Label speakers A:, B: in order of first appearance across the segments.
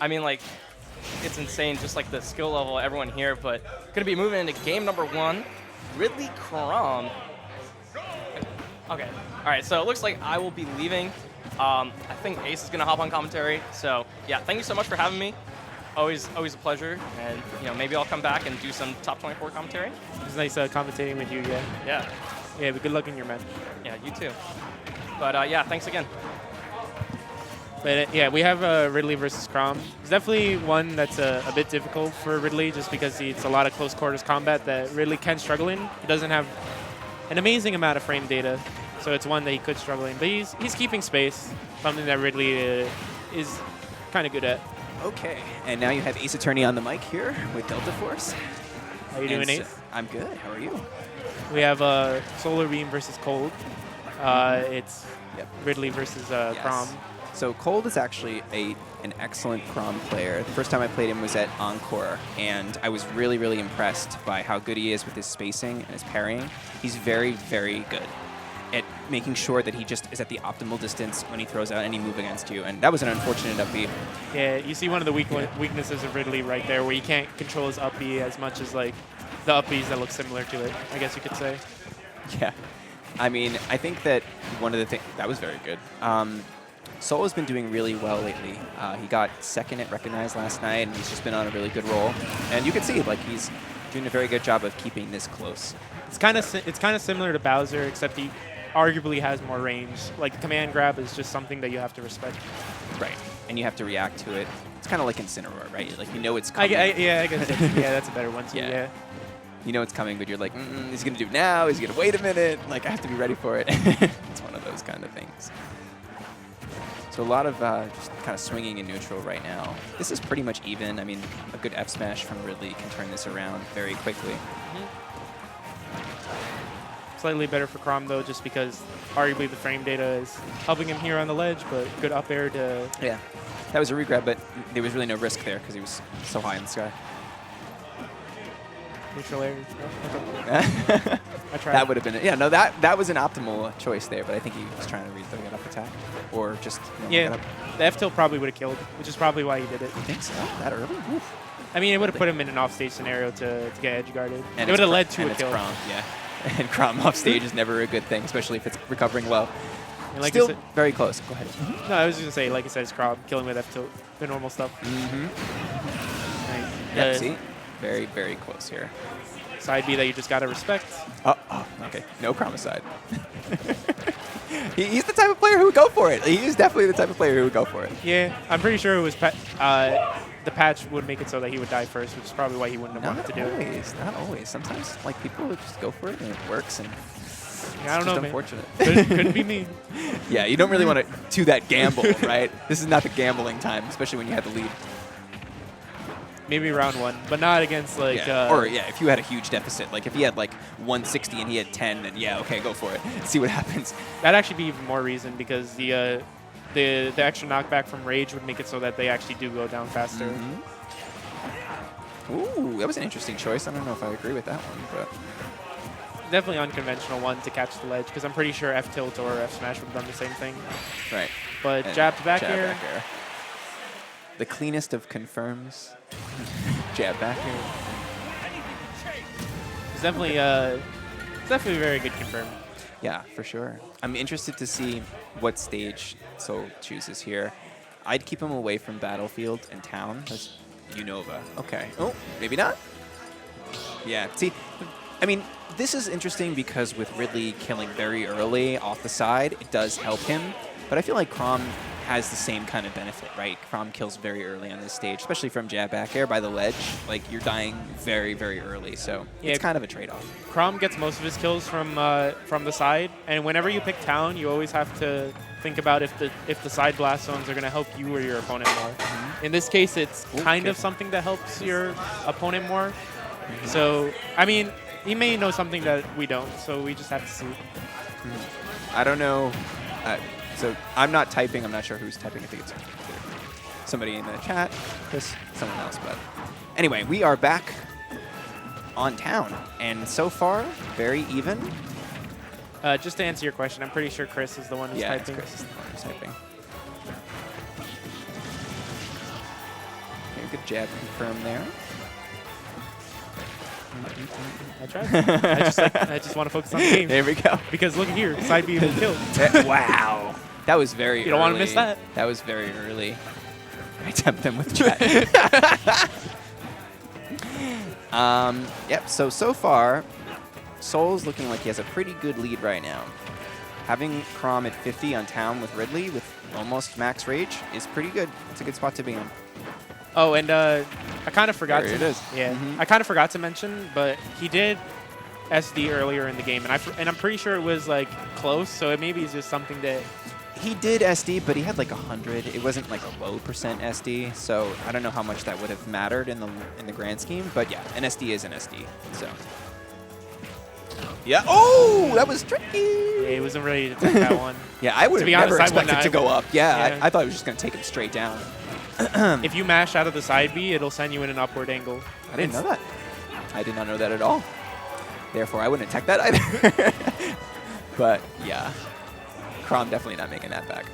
A: I mean, like, it's insane, just like the skill level of everyone here. But gonna be moving into game number 1, Ridley Chrom. Okay, all right. So it looks like I will be leaving. I think Ace is gonna hop on commentary. So yeah, thank you so much for having me. Always a pleasure. And maybe I'll come back and do some top 24 commentary.
B: It was nice commentating with you. Yeah.
A: Yeah.
B: Yeah. But good luck in your match.
A: Yeah, you too. But yeah, thanks again.
B: But yeah, we have Ridley versus Chrom. It's definitely one that's a bit difficult for Ridley just because it's a lot of close quarters combat that Ridley can struggle in. He doesn't have an amazing amount of frame data, so it's one that he could struggle in. But he's keeping space, something that Ridley is kind of good at.
C: Okay, and now you have Ace Attorney on the mic here with Delta Force.
B: How you doing, Ace?
C: I'm good. How are you?
B: We have SolarBeam versus Cold. It's Ridley versus Chrom.
C: So Cold is actually an excellent Chrom player. The first time I played him was at Encore, and I was really, really impressed by how good he is with his spacing and his parrying. He's very, very good at making sure that he just is at the optimal distance when he throws out any move against you, and that was an unfortunate up B.
B: Yeah, you see one of the weaknesses of Ridley right there, where you can't control his up B as much as like the up Bs that look similar to it, I guess you could say.
C: Yeah. I mean, I think that one of the things... That was very good. Solo's been doing really well lately. He got second at Recognize last night, and he's just been on a really good roll. And you can see, like, he's doing a very good job of keeping this close.
B: It's kind of similar to Bowser, except he arguably has more range. Like, the command grab is just something that you have to respect.
C: Right. And you have to react to it. It's kind of like Incineroar, right? Like, you know it's coming.
B: Yeah, I guess yeah, that's a better one, too. Yeah.
C: You know it's coming, but you're like, he's going to do it now. He's going to wait a minute. Like, I have to be ready for it. It's one of those kind of things. So a lot of just kind of swinging in neutral right now. This is pretty much even. I mean, a good F smash from Ridley can turn this around very quickly.
B: Slightly better for Chrom, though, just because arguably the frame data is helping him here on the ledge, but good up air to...
C: Yeah, that was a regrab, but there was really no risk there because he was so high in the sky.
B: Neutral air. I tried.
C: That would have been it. Yeah, no, that was an optimal choice there, but I think he was trying to read the get up attack, or just
B: yeah. The F tilt probably would have killed, which is probably why he did it.
C: You think so? That early? Oof.
B: I mean, it would have put him in an off-stage scenario to get edge guarded.
C: And
B: it would have led to a kill.
C: Chrom, yeah. And Chrom off stage is never a good thing, especially if it's recovering low.
B: And like
C: Still very close. Go ahead.
B: No, I was just gonna say, like I said, it's Chrom killing with F tilt, the normal stuff.
C: Yeah, see, very, very close here.
B: Side B that you just gotta respect.
C: Oh, okay. No Chrom aside. He's the type of player who would go for it. He is definitely the type of player who would go for it.
B: Yeah, I'm pretty sure it was the patch would make it so that he would die first, which is probably why he wouldn't have wanted to do it.
C: Not always. Sometimes, like, people would just go for it and it works, and
B: yeah, I don't know, man.
C: Unfortunate.
B: Couldn't be me.
C: Yeah, you don't really want to do that gamble, right? This is not the gambling time, especially when you have the lead.
B: Maybe round 1, but not against like.
C: Yeah. Or yeah, if you had a huge deficit, like if he had like 160 and he had 10, then yeah, okay, go for it. See what happens.
B: That'd actually be even more reason because the extra knockback from Rage would make it so that they actually do go down faster.
C: Ooh, that was an interesting choice. I don't know if I agree with that one, but
B: definitely unconventional one to catch the ledge because I'm pretty sure F tilt or F smash would have done the same thing.
C: Right.
B: But jab to back air.
C: The cleanest of confirms. Jab back air.
B: It's definitely very good confirm.
C: Yeah, for sure. I'm interested to see what stage Sol chooses here. I'd keep him away from Battlefield and Town. That's Unova. Okay. Oh, maybe not. Yeah. See, I mean, this is interesting because with Ridley killing very early off the side, it does help him. But I feel like Chrom has the same kind of benefit, right? Chrom kills very early on this stage, especially from jab back air by the ledge. Like, you're dying very, very early, so yeah, it's kind of a trade-off.
B: Chrom gets most of his kills from the side, and whenever you pick Town, you always have to think about if the side blast zones are going to help you or your opponent more. In this case, it's kind of something that helps your opponent more. So, I mean, he may know something that we don't, so we just have to see.
C: I don't know. So I'm not typing. I'm not sure who's typing. I think it's somebody in the chat, Chris, someone else. But anyway, we are back on Town, and so far, very even.
B: Just to answer your question, I'm pretty sure Chris is the one who's typing.
C: Chris is the one who's typing. Okay, good jab confirmed there.
B: I tried. I just want to focus on the game.
C: There we go.
B: Because look here, side B will kill.
C: Wow. That was very early.
B: You don't want to miss that.
C: That was very early. I tempt them with chat. Yep, so far, Soul's looking like he has a pretty good lead right now. Having Chrom at 50 on town with Ridley with almost max rage is pretty good. It's a good spot to be in.
B: Oh, and I kind of forgot
C: There
B: to.
C: it is.
B: Yeah,
C: Mhm.
B: I kind of forgot to mention, but he did SD earlier in the game, and I'm pretty sure it was like close. So it maybe is just something that.
C: He did SD, but he had like 100. It wasn't like a low percent SD, so I don't know how much that would have mattered in the grand scheme. But yeah, an SD is an SD. So yeah. Oh, that was tricky.
B: Yeah, he wasn't ready to take that one.
C: Yeah, I would have
B: be honest,
C: never
B: I wouldn't
C: expected to go up. Yeah,
B: Yeah.
C: I thought he was just gonna take him straight down.
B: If you mash out of the side B, it'll send you in an upward angle.
C: I didn't know that. I did not know that at all. Therefore, I wouldn't attack that either. But yeah, Chrom definitely not making that back.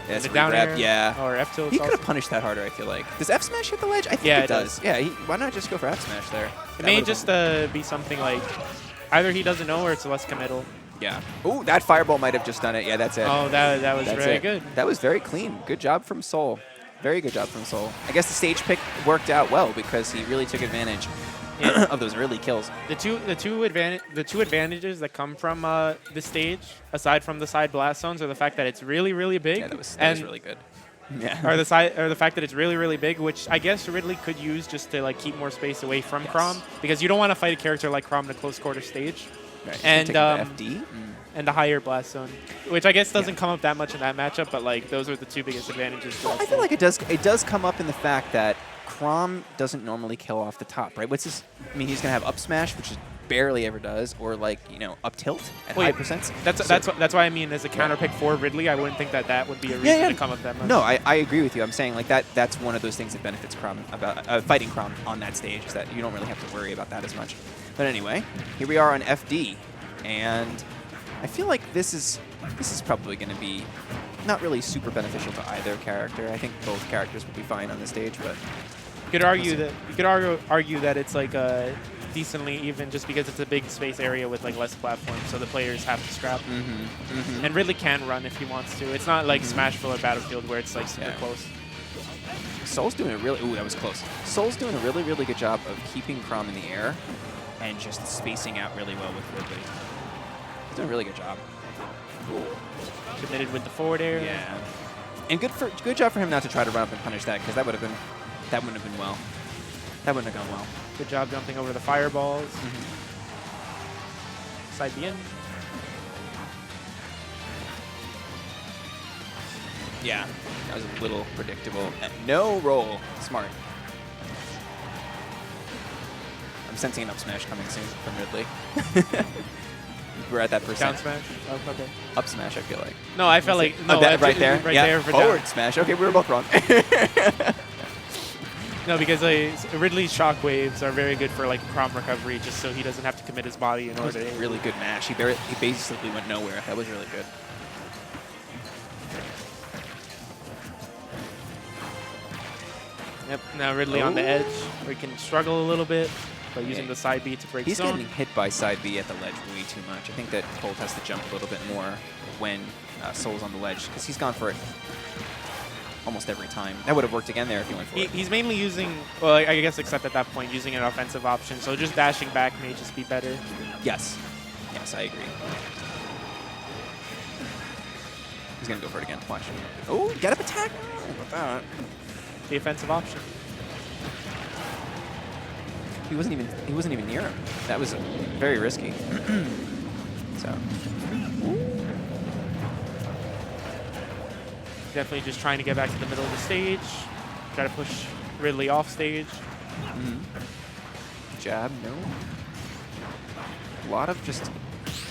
C: Yeah,
B: The down air,
C: yeah.
B: or F tilt.
C: He could have punished that harder, I feel like. Does F smash hit the ledge? I think
B: Yeah,
C: it
B: it
C: does. Yeah, why not just go for F smash there?
B: It
C: That
B: may
C: would've
B: just
C: been-
B: be something like either he doesn't know or it's less committal.
C: yeah. Oh, that fireball might have just done it. Yeah, that's it.
B: Oh, that was
C: That's
B: very
C: it.
B: good.
C: That was very clean. Good job from Soul. Very good job from Soul. I guess the stage pick worked out well because he really took advantage of those early kills.
B: The two advantages that come from this stage, aside from the side blast zones, are the fact that it's really, really big,
C: Yeah, that was
B: and
C: really good. Yeah.
B: or the fact that it's really, really big, which I guess Ridley could use just to like keep more space away from Chrom, because you don't want to fight a character like Chrom in a close quarter stage,
C: Right.
B: and
C: Taking the FD.
B: and the higher blast zone, which I guess doesn't come up that much in that matchup, but like those are the two biggest advantages. To
C: Well,
B: that
C: I feel
B: stage.
C: like it does come up in the fact that Chrom doesn't normally kill off the top, right? What's his? I mean, he's gonna have up smash, which is barely ever does, or like up tilt at
B: Well,
C: high
B: yeah,
C: percents.
B: That's why I mean as a counter pick for Ridley, I wouldn't think that would be a reason to come up that much.
C: No, I agree with you. I'm saying like that's one of those things that benefits Chrom about fighting Chrom on that stage, is that you don't really have to worry about that as much. But anyway, here we are on FD, and I feel like this is probably going to be not really super beneficial to either character. I think both characters will be fine on the stage, but
B: You could argue that it's like decently even just because it's a big space area with like less platforms, so the players have to scrap. And Ridley can run if he wants to. It's not like Smashville or Battlefield where it's like super close.
C: Soul's doing a really that was close. Soul's doing a really, really good job of keeping Chrom in the air and just spacing out really well with Ridley. He's doing a really good job.
B: Committed with the forward air.
C: Yeah. And good job for him not to try to run up and punish that, because that wouldn't have been well. That wouldn't have gone well.
B: Good job jumping over the fireballs. Side B in.
C: Yeah. That was a little predictable. No roll. Smart. I'm sensing an up smash coming soon from Ridley. We're at that percent.
B: Down smash. Oh, okay.
C: Up smash, I feel like.
B: No, I felt like no,
C: right there.
B: right
C: Yeah.
B: there for
C: Forward
B: down.
C: smash. Okay, we were both wrong.
B: No, because Ridley's shockwaves are very good for like Chrom recovery, just so he doesn't have to commit his body in
C: That was
B: order
C: a
B: to.
C: really good mash. He basically went nowhere. That was really good.
B: Yep. Now Ridley on the edge, where he can struggle a little bit, but using
C: Yeah.
B: the side B to break
C: He's
B: zone.
C: getting hit by side B at the ledge way too much. I think that Colt has to jump a little bit more when Soul's on the ledge, because he's gone for it almost every time. That would have worked again there if he went for it.
B: He's mainly using, well, I guess except at that point, using an offensive option. So just dashing back may just be better.
C: Yes. Yes, I agree. He's going to go for it again. Watch. Oh, get up attack. Oh, what about that?
B: The offensive option.
C: He wasn't even near him. That was very risky. So.
B: Definitely just trying to get back to the middle of the stage. Try to push Ridley off stage.
C: Jab, no. A lot of just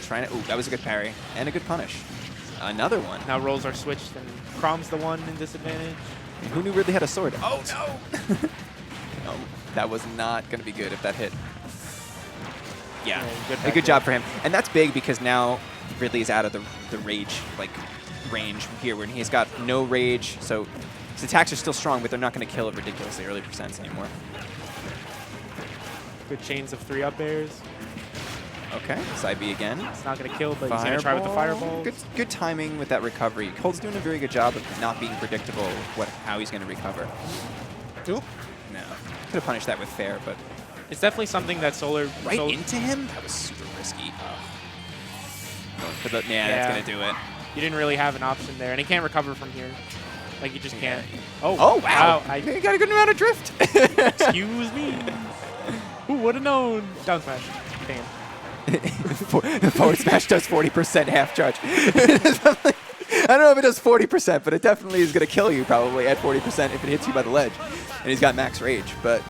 C: trying to. Oh, that was a good parry and a good punish. Another one.
B: Now roles are switched and Chrom's the one in disadvantage.
C: And who knew Ridley had a sword? Oh no! No, that was not going to be good if that hit. Yeah,
B: Yeah,
C: good job for him. And that's big because now Ridley is out of the rage range here, when he's got no rage. So His attacks are still strong, but they're not going to kill at ridiculously early percents anymore.
B: Good chains of 3-up airs.
C: Okay, side B again.
B: It's not going to kill, but he's going to try with the fireball.
C: Good timing with that recovery. Cold's doing a very good job of not being predictable with how he's going to recover. Oop. No. Could have punished that with fair, but...
B: It's definitely something that Solar...
C: Right into him? That was super risky. But yeah, that's going to do it.
B: You didn't really have an option there, and he can't recover from here. Like, you just can't.
C: Oh, wow.
B: You
C: got a good amount of drift.
B: Excuse me. Who would have known? Down smash. Damn.
C: The forward smash does 40% half charge. I don't know if it does 40%, but it definitely is going to kill you probably at 40% if it hits you by the ledge. And he's got max rage, but